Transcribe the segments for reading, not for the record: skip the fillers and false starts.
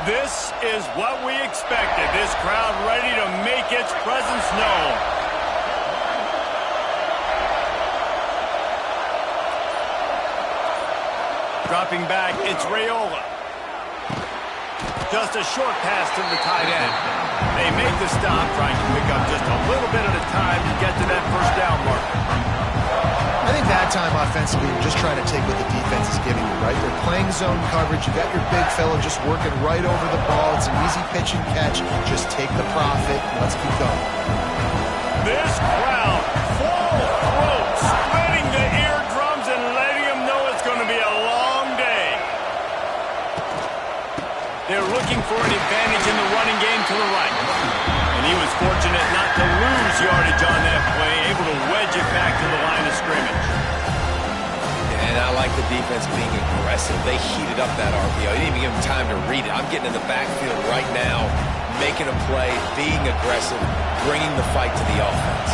This is what we expected. This crowd ready to make its presence known. Dropping back, it's Raiola. Just a short pass to the tight end. They make the stop, trying to pick up just a little bit at a time to get to that first down marker. I think that time offensively, you're just trying to take what the defense is giving you, right? They're playing zone coverage. You got your big fella just working right over the ball. It's an easy pitch and catch. Just take the profit. Let's keep going. This crowd, full throat, splitting the eardrums and letting them know it's going to be a long day. They're looking for an advantage in the running game to the right. And he was fortunate not to lose yardage on that play, able to wedge it back to the line of scrimmage. And I like the defense being aggressive. They heated up that RPO. He didn't even give him time to read it. I'm getting in the backfield right now, making a play, being aggressive, bringing the fight to the offense.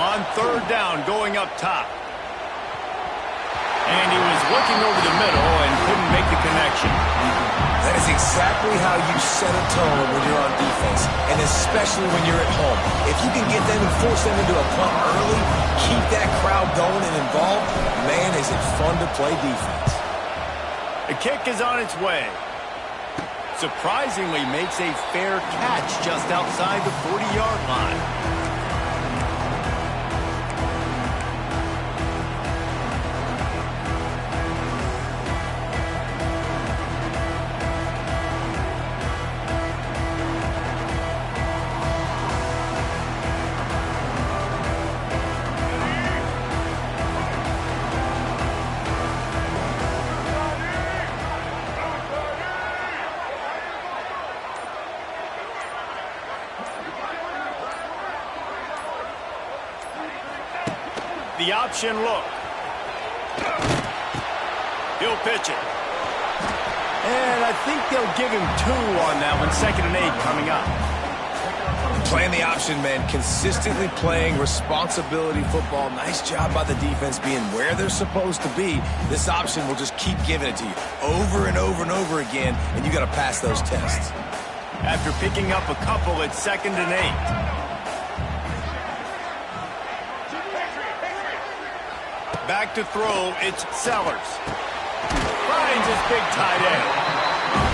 On third down, going up top. And he was looking over the middle and couldn't make the connection. That is exactly how you set a tone when you're on defense, and especially when you're at home. If you can get them and force them into a punt early, keep that crowd going and involved, man, is it fun to play defense. The kick is on its way. Surprisingly makes a fair catch just outside the 40-yard line. The option look. He'll pitch it. And I think they'll give him 2 on that one. 2nd and 8 coming up. Playing the option, man. Consistently playing responsibility football. Nice job by the defense being where they're supposed to be. This option will just keep giving it to you over and over and over again, and you got to pass those tests. After picking up a couple, it's 2nd and 8. Back to throw, it's Sellers. Finds his big tight end.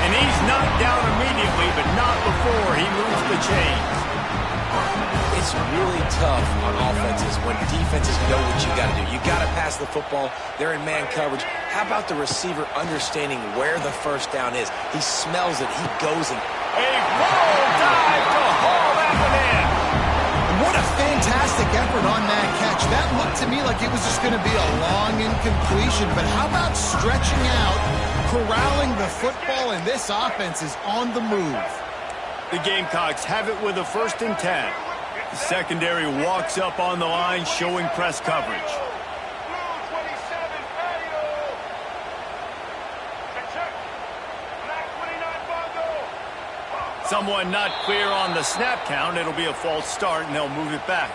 And he's knocked down immediately, but not before he moves the chains. It's really tough on offenses when defenses know what you got to do. You got to pass the football. They're in man coverage. How about the receiver understanding where the first down is? He smells it. He goes and... A full dive to haul that one in. What a fantastic effort on that catch. That looked to me like it was just going to be a long incompletion, but how about stretching out, corralling the football, and this offense is on the move. The Gamecocks have it with a 1st and 10. The secondary walks up on the line, showing press coverage. Someone not clear on the snap count. It'll be a false start, and they'll move it back.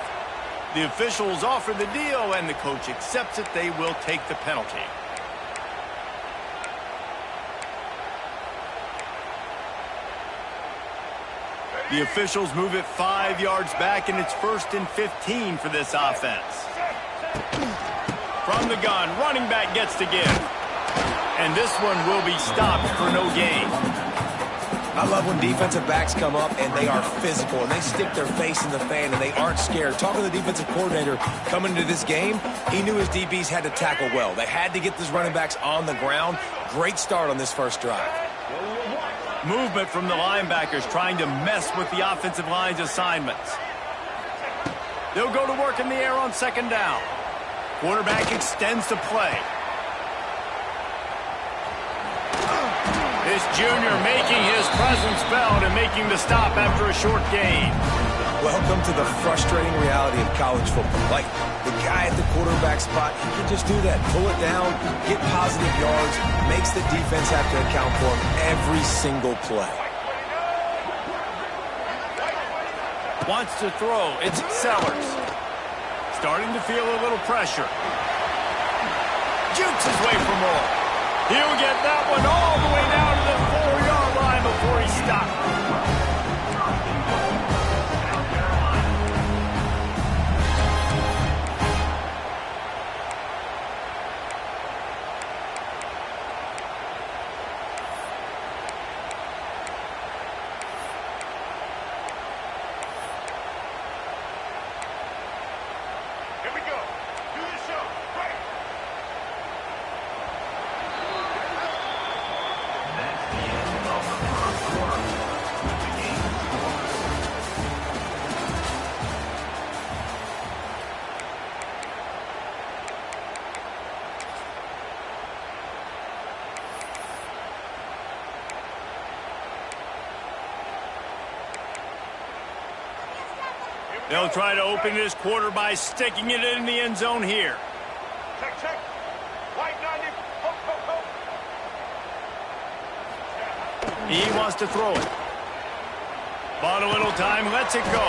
The officials offer the deal, and the coach accepts it. They will take the penalty. The officials move it 5 yards back, and it's 1st and 15 for this offense. From the gun, running back gets to give. And this one will be stopped for no gain. I love when defensive backs come up and they are physical and they stick their face in the fan and they aren't scared. Talking to the defensive coordinator coming into this game, he knew his DBs had to tackle well. They had to get these running backs on the ground. Great start on this first drive. Movement from the linebackers trying to mess with the offensive line's assignments. They'll go to work in the air on 2nd down. Quarterback extends the play. This junior making his presence felt and making the stop after a short gain. Welcome to the frustrating reality of college football. Like, the guy at the quarterback spot, he can just do that. Pull it down, get positive yards, makes the defense have to account for him every single play. Wants to throw. It's Sellers. Starting to feel a little pressure. Jukes his way for more. He'll get that one all the way down to the 4-yard line before he stopped. They'll try to open this quarter by sticking it in the end zone here. Check. White 90. Ho. He wants to throw it. Bought a little time, lets it go.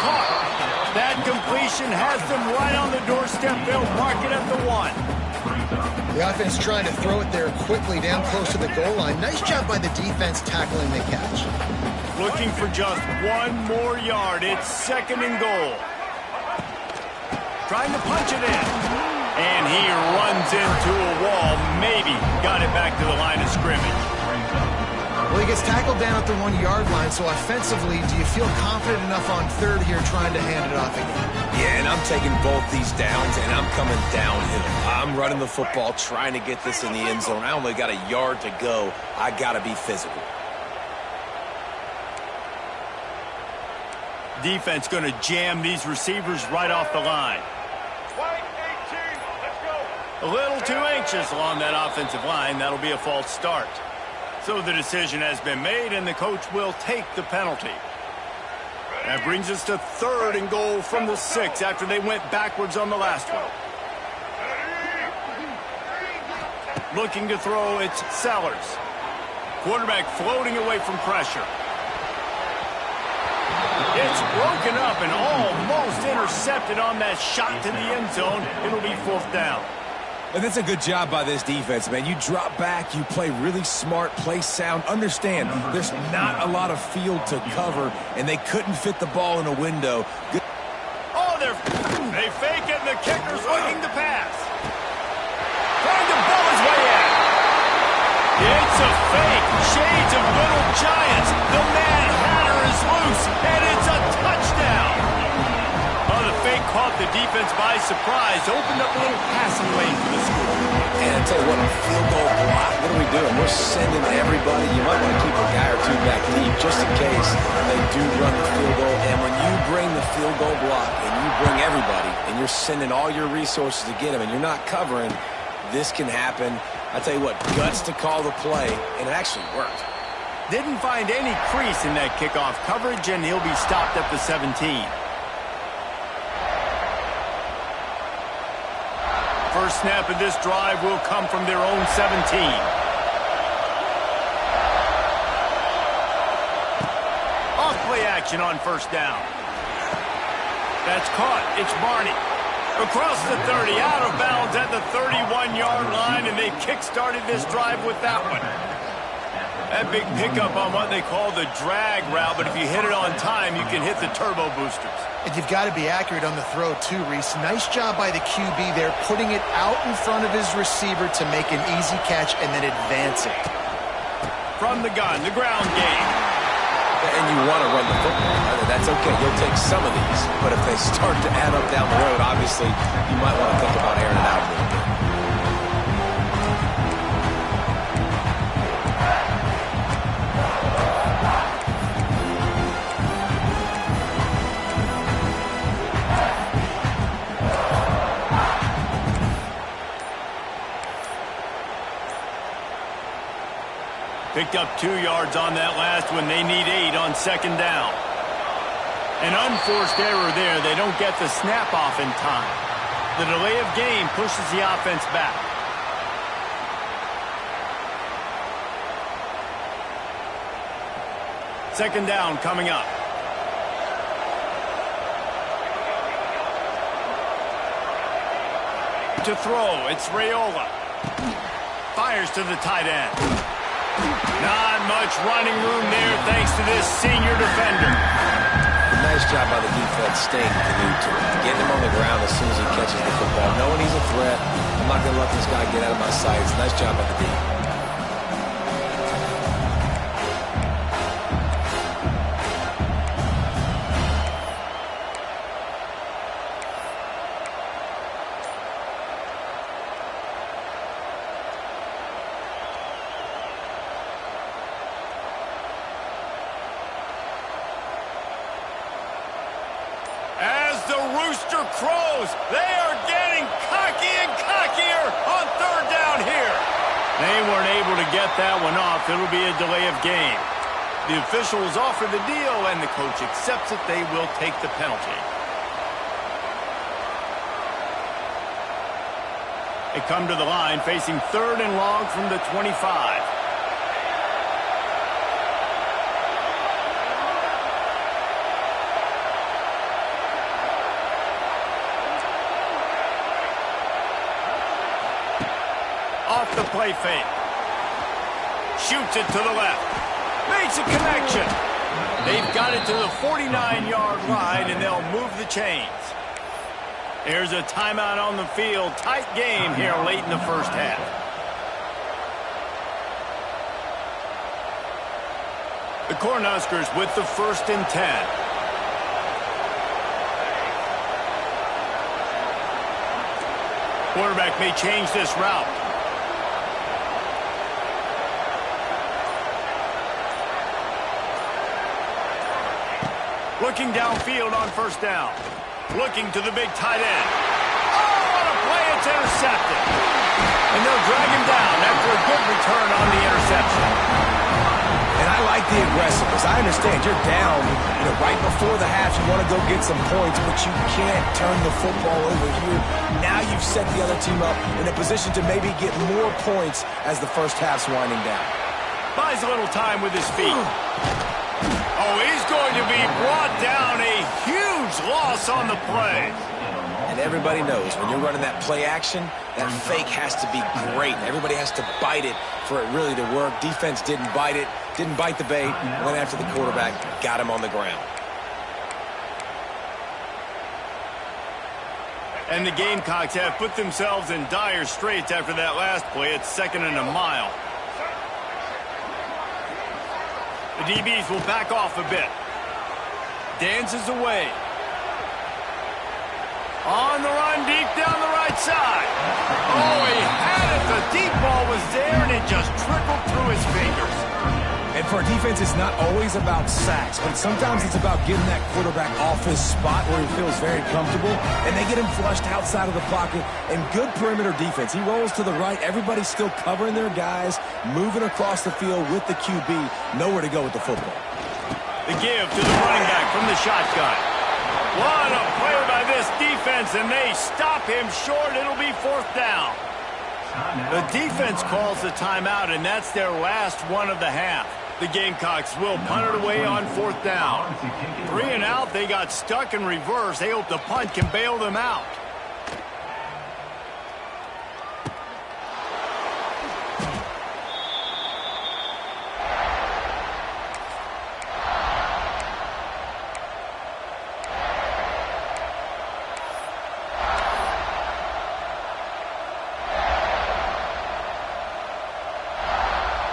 Caught. That completion has them right on the doorstep. They'll mark it at the 1. The offense trying to throw it there quickly down close to the goal line. Nice job by the defense tackling the catch. Looking for just one more yard. It's 2nd and goal. Trying to punch it in. And he runs into a wall. Maybe got it back to the line of scrimmage. Well, he gets tackled down at the 1-yard line, so offensively, do you feel confident enough on 3rd here trying to hand it off again? Yeah, and I'm taking both these downs, and I'm coming downhill. I'm running the football, trying to get this in the end zone. I only got a yard to go. I got to be physical. Defense going to jam these receivers right off the line. White 18. Let's go. A little too anxious along that offensive line. That'll be a false start. So the decision has been made, and the coach will take the penalty. That brings us to 3rd and goal from the 6 after they went backwards on the last one. Looking to throw, it's Sellers. Quarterback floating away from pressure. It's broken up and almost intercepted on that shot to the end zone. It'll be 4th down. And that's a good job by this defense, man. You drop back, you play really smart, play sound. Understand, there's not a lot of field to cover, and they couldn't fit the ball in a window. Good. Oh, they fake it, and the kicker's looking to pass. Trying to ball his way in. It's a fake. Shades of little giants. The Mad Hatter is loose, and it's a touchdown. Oh, the fake caught the defense by surprise. Opened up a little passing lane for the school. And I tell you what, a field goal block, what are we doing? We're sending everybody. You might want to keep a guy or two back deep just in case they do run the field goal. And when you bring the field goal block and you bring everybody and you're sending all your resources to get them and you're not covering, this can happen. I tell you what, guts to call the play, and it actually worked. Didn't find any crease in that kickoff coverage, and he'll be stopped at the 17. First snap of this drive will come from their own 17. Off play action on 1st down. That's caught. It's Barney. Across the 30, out of bounds at the 31-yard line, and they kick-started this drive with that one. That big pickup on what they call the drag route, but if you hit it on time, you can hit the turbo boosters. And you've got to be accurate on the throw, too, Reese. Nice job by the QB there, putting it out in front of his receiver to make an easy catch and then advancing. From the gun, the ground game. And you want to run the football. That's okay. You'll take some of these. But if they start to add up down the road, obviously, you might want to think about airing it out a little bit. Picked up 2 yards on that last one. They need 8 on 2nd down. An unforced error there. They don't get the snap off in time. The delay of game pushes the offense back. Second down coming up. to throw. It's Raiola. Fires to the tight end. Not much running room there thanks to this senior defender. Nice job by the defense staying glued to him. Getting him on the ground as soon as he catches the football. Knowing he's a threat. I'm not going to let this guy get out of my sights. Nice job by the D. Rooster crows. They are getting cocky and cockier on third down here. They weren't able to get that one off. It'll be a delay of game. The officials offer the deal, and the coach accepts it. They will take the penalty. They come to the line facing third and long from the 25. Off the play fake. Shoots it to the left. Makes a connection. They've got it to the 49-yard line, and they'll move the chains. There's a timeout on the field. Tight game here late in the first half. The Cornhuskers with the 1st and 10. Quarterback may change this route. Looking downfield on 1st down. Looking to the big tight end. Oh, what a play. It's intercepted. And they'll drag him down after a good return on the interception. And I like the aggressiveness. I understand you're down, right before the half. You want to go get some points, but you can't turn the football over here. Now you've set the other team up in a position to maybe get more points as the first half's winding down. Buys a little time with his feet. Oh, he's going to be brought down. A huge loss on the play. And everybody knows when you're running that play action, that fake has to be great. Everybody has to bite it for it really to work. Defense didn't bite it, didn't bite the bait, went after the quarterback, got him on the ground. And the Gamecocks have put themselves in dire straits after that last play. It's 2nd and a mile. The DBs will back off a bit. Dances away. On the run, deep down the right side. Oh, he had it. The deep ball was there, and it just trickled through his fingers. And for a defense, it's not always about sacks, but sometimes it's about getting that quarterback off his spot where he feels very comfortable, and they get him flushed outside of the pocket. And good perimeter defense. He rolls to the right. Everybody's still covering their guys, moving across the field with the QB. Nowhere to go with the football. The give to the running back from the shotgun. What a play by this defense, and they stop him short. It'll be 4th down. The defense calls the timeout, and that's their last one of the half. The Gamecocks will punt it away on 4th down. 3 and out. They got stuck in reverse. They hope the punt can bail them out.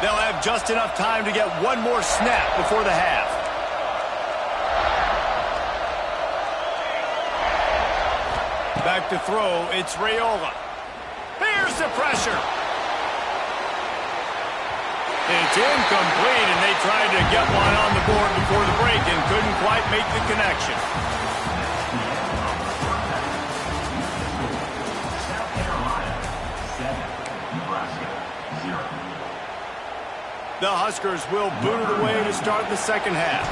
They'll have just enough time to get one more snap before the half. Back to throw, it's Raiola. Here's the pressure. It's incomplete, and they tried to get one on the board before the break and couldn't quite make the connection. The Huskers will boot it away to start the second half.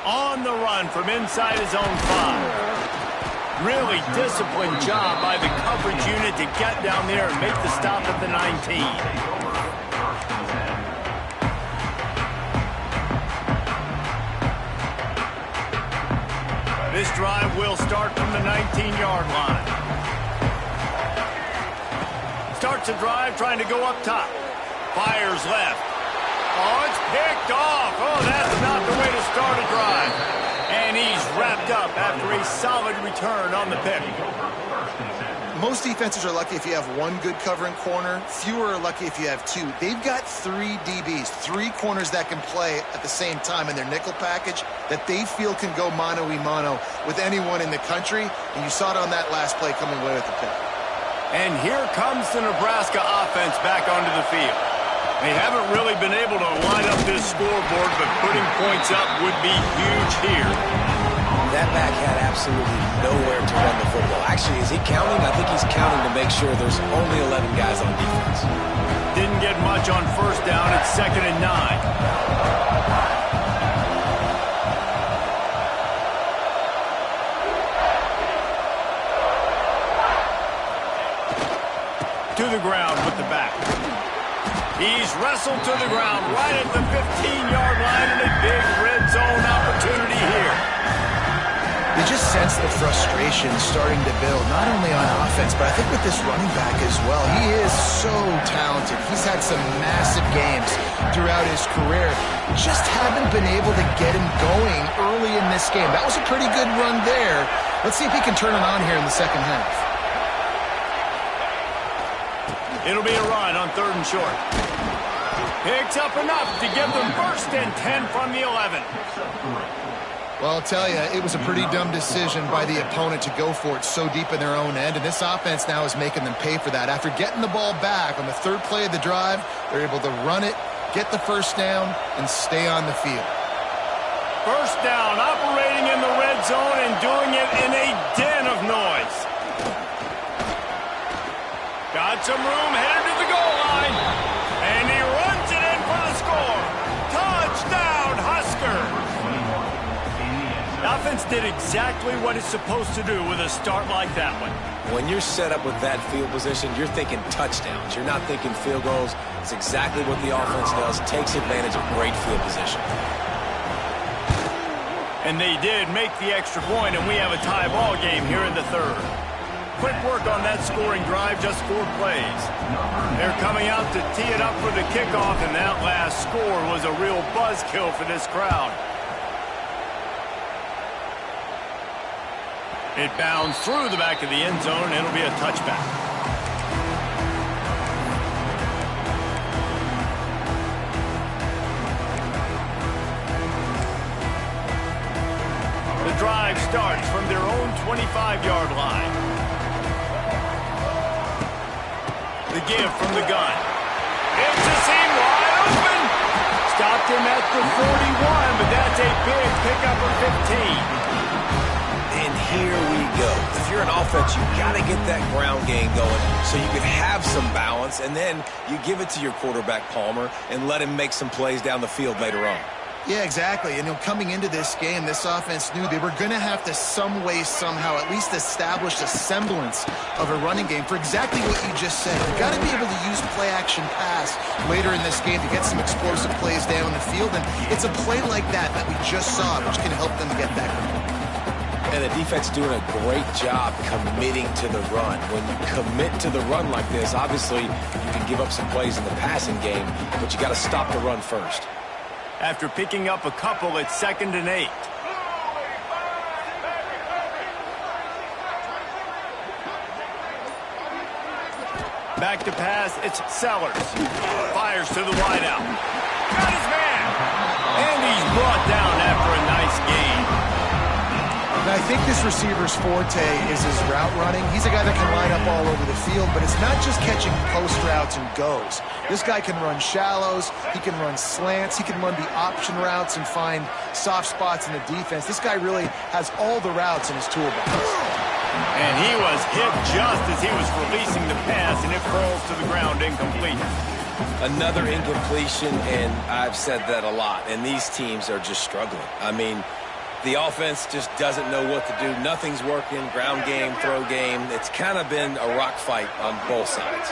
On the run from inside his own 5. Really disciplined job by the coverage unit to get down there and make the stop at the 19. drive will start from the 19-yard line. Starts the drive trying to go up top. Fires left. Oh, it's picked off. Oh, that's not the way to start a drive. And he's wrapped up after a solid return on the pick. Most defenses are lucky if you have one good covering corner. Fewer are lucky if you have two. They've got 3 DBs, 3 corners that can play at the same time in their nickel package that they feel can go mano-a-mano with anyone in the country. And you saw it on that last play coming away with the pick. And here comes the Nebraska offense back onto the field. They haven't really been able to line up this scoreboard, but putting points up would be huge here. That back had absolutely nowhere to run the football. Actually, is he counting? I think he's counting to make sure there's only 11 guys on defense. Didn't get much on first down. It's 2nd and 9. To the ground with the back. He's wrestled to the ground right at the 15-yard line and a big red zone opportunity here. You just sense the frustration starting to build, not only on offense, but I think with this running back as well. He is so talented. He's had some massive games throughout his career. Just haven't been able to get him going early in this game. That was a pretty good run there. Let's see if he can turn it on here in the second half. It'll be a run on 3rd and short. Picks up enough to give them 1st and 10 from the 11. Well, I'll tell you, it was a pretty dumb decision by the opponent to go for it so deep in their own end, and this offense now is making them pay for that. After getting the ball back on the 3rd play of the drive, they're able to run it, get the 1st down, and stay on the field. 1st down, operating in the red zone and doing it in a den of noise. Got some room, headed to the goal line, and he runs it in for the score. Touchdown, Huskers! The offense did exactly what it's supposed to do with a start like that one. When you're set up with that field position, you're thinking touchdowns. You're not thinking field goals. It's exactly what the offense does, takes advantage of great field position. And they did make the extra point, and we have a tie ball game here in the 3rd. Quick work on that scoring drive, just 4 plays. They're coming out to tee it up for the kickoff, and that last score was a real buzzkill for this crowd. It bounds through the back of the end zone, and it'll be a touchback. The drive starts from their own 25-yard line. The give from the gun. It's a seam wide open. Stopped him at the 41, but that's a big pickup of 15. And here we go. If you're an offense, you got to get that ground game going so you can have some balance, and then you give it to your quarterback, Palmer, and let him make some plays down the field later on. Yeah, exactly. And coming into this game, this offense knew they were going to have to some way, somehow, at least establish a semblance of a running game for exactly what you just said. You've got to be able to use play-action pass later in this game to get some explosive plays down the field. And it's a play like that that we just saw, which can help them get that going. And the defense doing a great job committing to the run. When you commit to the run like this, obviously you can give up some plays in the passing game, but you got to stop the run first. After picking up a couple, it's 2nd and 8. Back to pass, it's Sellers. Fires to the wideout. Got his man! And he's brought down after a nice gain. Now, I think this receiver's forte is his route running. He's a guy that can line up all over the field, but it's not just catching post routes and goes. This guy can run shallows, he can run slants, he can run the option routes and find soft spots in the defense. This guy really has all the routes in his toolbox. And he was hit just as he was releasing the pass, and it falls to the ground incomplete. Another incompletion, and I've said that a lot, and these teams are just struggling. I mean, the offense just doesn't know what to do. Nothing's working. Ground game, throw game. It's kind of been a rock fight on both sides.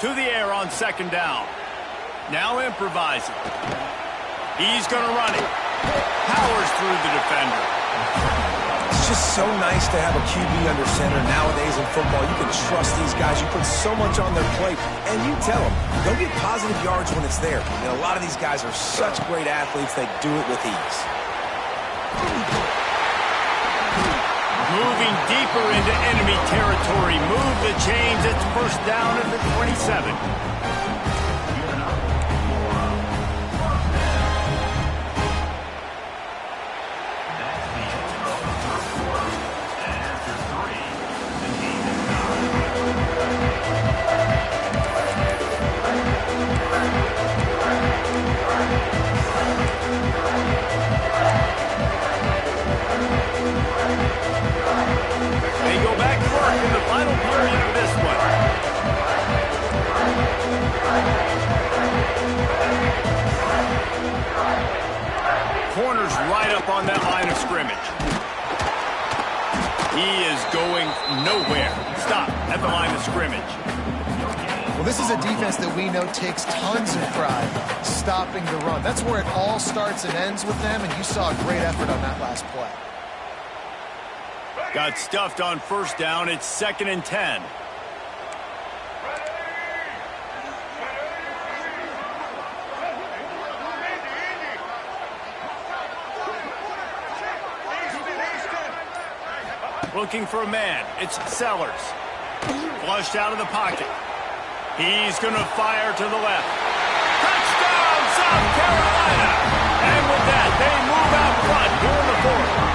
To the air on second down. Now improvising. He's going to run it. Powers through the defender. It's just so nice to have a QB under center. Nowadays in football, you can trust these guys. You put so much on their plate, and you tell them, go get positive yards when it's there. And a lot of these guys are such great athletes, they do it with ease. Moving deeper into enemy territory. Move the chains. It's first down at the 27. They go back to work in the final period of this one. Corner's right up on that line of scrimmage. He is going nowhere. Stop at the line of scrimmage. Well, this is a defense that we know takes tons of pride stopping the run. That's where it all starts and ends with them, and you saw a great effort on that last play. Got stuffed on first down. It's 2nd and 10. Looking for a man. It's Sellers. Flushed out of the pocket. He's going to fire to the left. Touchdown, South Carolina! And with that, they move out front here in the 4th.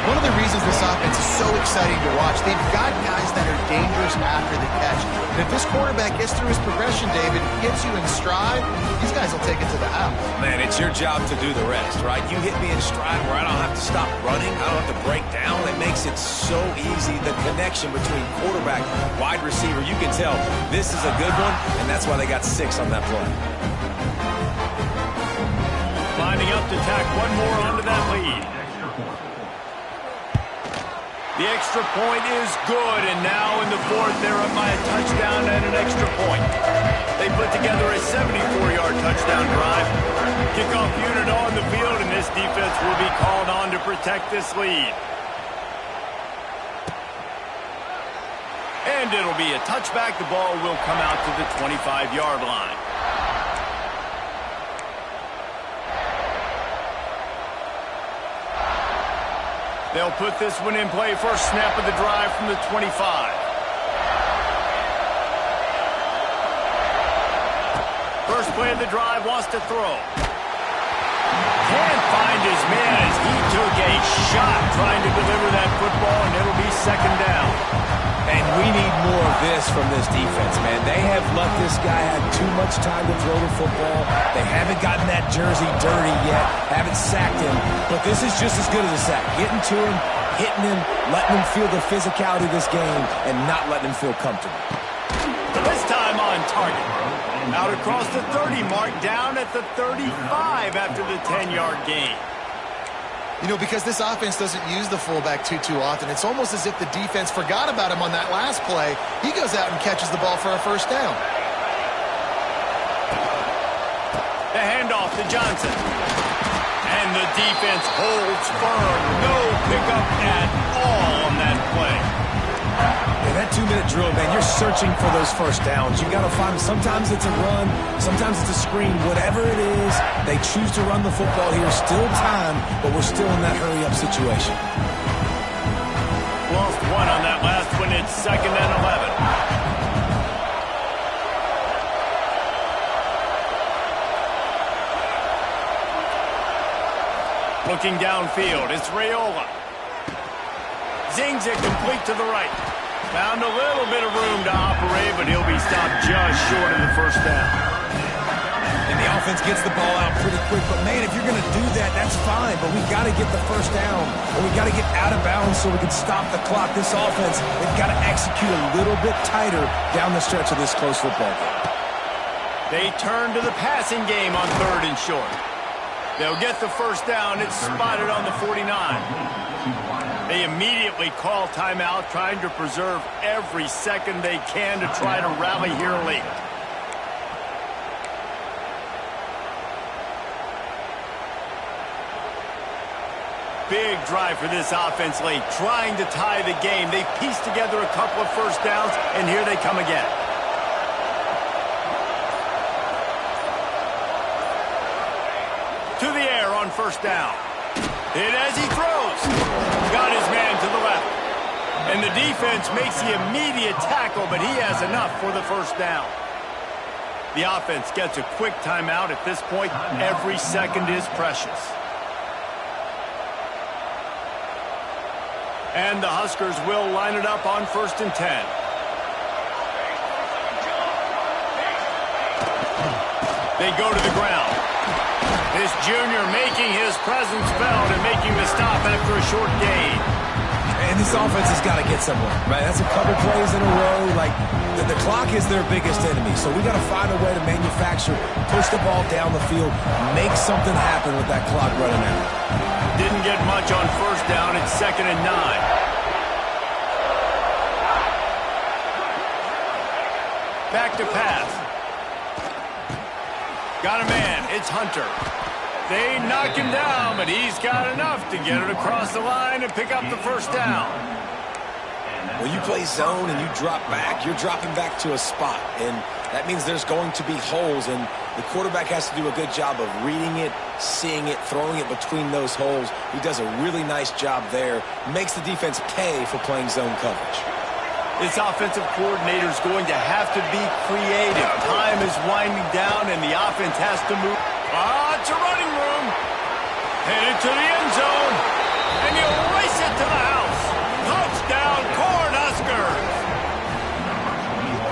One of the reasons this offense is so exciting to watch, they've got guys that are dangerous after the catch. And if this quarterback gets through his progression, David, gets you in stride, these guys will take it to the house. Man, it's your job to do the rest, right? You hit me in stride where I don't have to stop running. I don't have to break down. It makes it so easy. The connection between quarterback, wide receiver, you can tell this is a good one, and that's why they got 6 on that play. Lining up to tack one more onto that lead. The extra point is good, and now in the 4th, they're up by a touchdown and an extra point. They put together a 74-yard touchdown drive. Kickoff unit on the field, and this defense will be called on to protect this lead. And it'll be a touchback. The ball will come out to the 25-yard line. They'll put this one in play. First snap of the drive from the 25. First play of the drive, wants to throw. Can't find his man as he took a shot trying to deliver that football, and it'll be 2nd down. And we need more of this from this defense, man. They have let this guy have too much time to throw the football. They haven't gotten that jersey dirty yet, haven't sacked him. But this is just as good as a sack. Getting to him, hitting him, letting him feel the physicality of this game, and not letting him feel comfortable. This time on target. Out across the 30 mark, down at the 35 after the 10-yard gain. You know, because this offense doesn't use the fullback too often, it's almost as if the defense forgot about him on that last play. He goes out and catches the ball for a first down. The handoff to Johnson. And the defense holds firm. No pickup at all on that play. Yeah, that 2-minute drill, man, you're searching for those first downs. You got to find them. Sometimes it's a run, sometimes it's a screen. Whatever it is, they choose to run the football here. Still time, but we're still in that hurry-up situation. Lost one on that last one. It's 2nd and 11. Looking downfield, it's Raiola. Zings it complete to the right. Found a little bit of room to operate, but he'll be stopped just short of the first down. And the offense gets the ball out pretty quick. But, man, if you're going to do that, that's fine. But we got to get the first down, or we got to get out of bounds so we can stop the clock. This offense, they've got to execute a little bit tighter down the stretch of this close football game. They turn to the passing game on 3rd and short. They'll get the first down. It's spotted on the 49. They immediately call timeout, trying to preserve every second they can to try to rally here late. Big drive for this offense late, trying to tie the game. They pieced together a couple of first downs, and here they come again. To the air on first down. Hit as he throws. Got his man to the left. And the defense makes the immediate tackle, but he has enough for the first down. The offense gets a quick timeout. At this point, every second is precious. And the Huskers will line it up on 1st and 10. They go to the ground. This junior making his presence felt and making the stop after a short gain. And this offense has got to get somewhere, right? That's a couple plays in a row. Like, the clock is their biggest enemy. So we got to find a way to manufacture, push the ball down the field, make something happen with that clock running out. Didn't get much on first down. It's 2nd and 9. Back to pass. Got a man. It's Hunter. They knock him down, but he's got enough to get it across the line and pick up the first down. When you play zone and you drop back, you're dropping back to a spot. And that means there's going to be holes, and the quarterback has to do a good job of reading it, seeing it, throwing it between those holes. He does a really nice job there. Makes the defense pay for playing zone coverage. This offensive coordinator is going to have to be creative. Time is winding down, and the offense has to move. It's a running room. Headed to the end zone, and you race it to the house. Touchdown, Cornhuskers.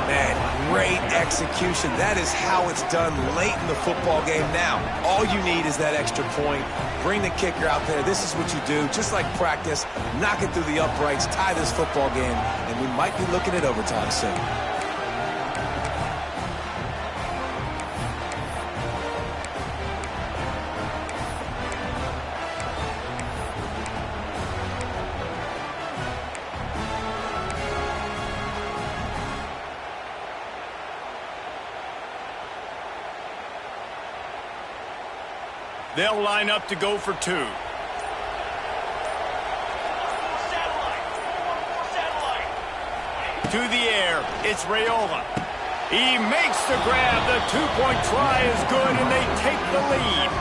Man, great execution. That is how it's done late in the football game. Now, all you need is that extra point. Bring the kicker out there. This is what you do. Just like practice, knock it through the uprights, tie this football game, and we might be looking at overtime soon. They'll line up to go for 2. To the air, it's Raiola. He makes the grab. The 2-point try is good, and they take the lead.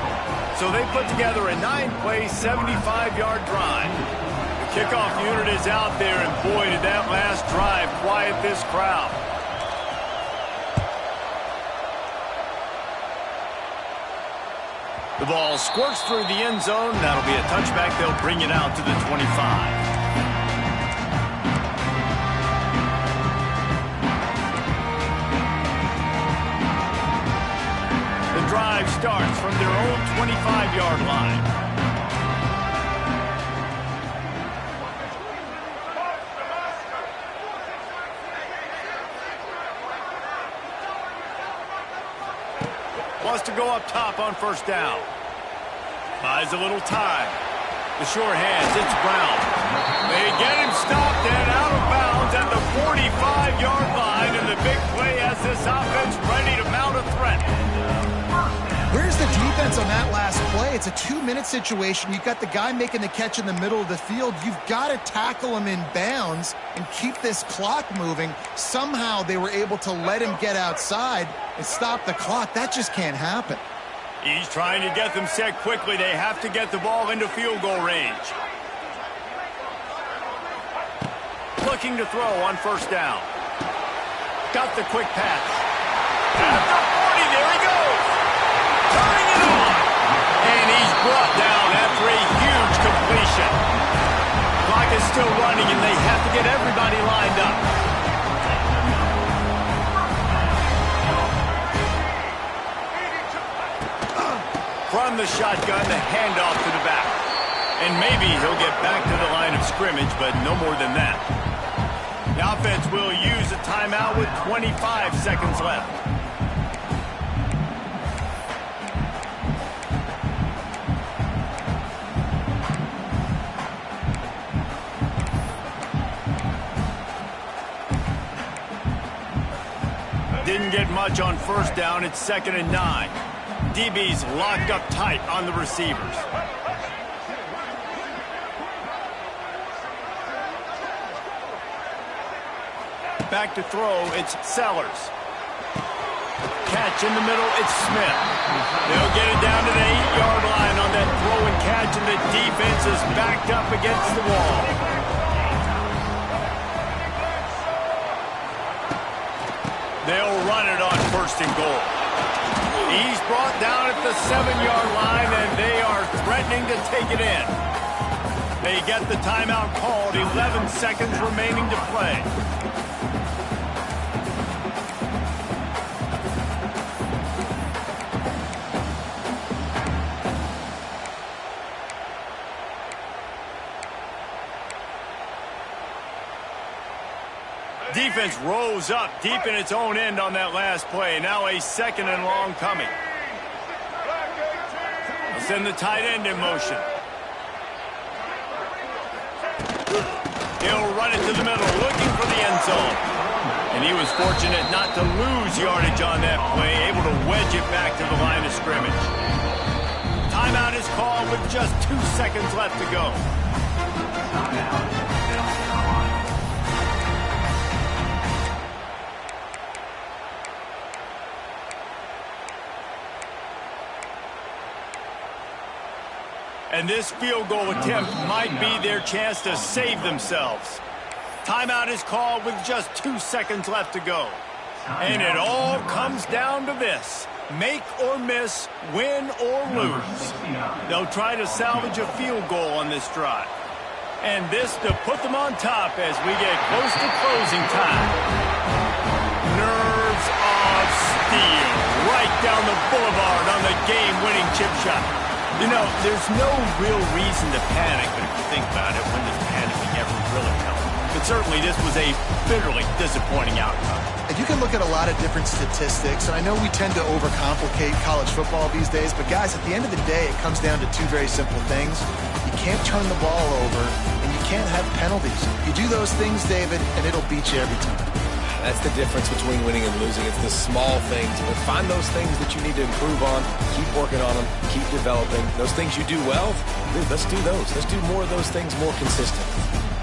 So they put together a 9-play, 75-yard drive. The kickoff unit is out there, and boy, did that last drive quiet this crowd. The ball squirts through the end zone. That'll be a touchback. They'll bring it out to the 25. The drive starts from their own 25-yard line. Wants to go up top on first down. Buys a little time. The short hands, it's Brown. They get him stopped and out of bounds at the 45-yard line, and the big play has this offense ready to mount a threat. Where's the defense on that last play? It's a 2-minute situation. You've got the guy making the catch in the middle of the field. You've got to tackle him in bounds and keep this clock moving. Somehow they were able to let him get outside and stop the clock. That just can't happen. He's trying to get them set quickly. They have to get the ball into field goal range. Looking to throw on first down. Got the quick pass. At the 40, there he goes. Turning it on. And he's brought down after a huge completion. Clock is still running, and they have to get everybody lined up. From the shotgun, the handoff to the back. And maybe he'll get back to the line of scrimmage, but no more than that. The offense will use a timeout with 25 seconds left. didn't get much on first down. It's 2nd and 9. DB's locked up tight on the receivers. Back to throw, it's Sellers. Catch in the middle, it's Smith. They'll get it down to the 8-yard line on that throw and catch, and the defense is backed up against the wall. They'll run it on 1st and goal. He's brought down at the 7-yard line, and they are threatening to take it in. They get the timeout called, 11 seconds remaining to play. Defense rose up deep in its own end on that last play. Now a 2nd and long coming. They'll send the tight end in motion. He'll run it to the middle, looking for the end zone. And he was fortunate not to lose yardage on that play, able to wedge it back to the line of scrimmage. Timeout is called with just 2 seconds left to go. And this field goal attempt might be their chance to save themselves. Timeout is called with just 2 seconds left to go. And it all comes down to this. Make or miss, win or lose. They'll try to salvage a field goal on this drive. And this to put them on top as we get close to closing time. Nerves of steel right down the boulevard on the game-winning chip shot. You know, there's no real reason to panic, but if you think about it, when does panicking ever really help? But certainly this was a bitterly disappointing outcome. And you can look at a lot of different statistics, and I know we tend to overcomplicate college football these days, but guys, at the end of the day, it comes down to 2 very simple things. You can't turn the ball over, and you can't have penalties. You do those things, David, and it'll beat you every time. That's the difference between winning and losing. It's the small things. But find those things that you need to improve on. Keep working on them. Keep developing. Those things you do well, let's do those. Let's do more of those things more consistent.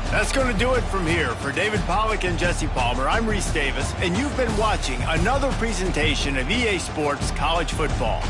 That's going to do it from here. For David Pollack and Jesse Palmer, I'm Reese Davis, and you've been watching another presentation of EA Sports College Football.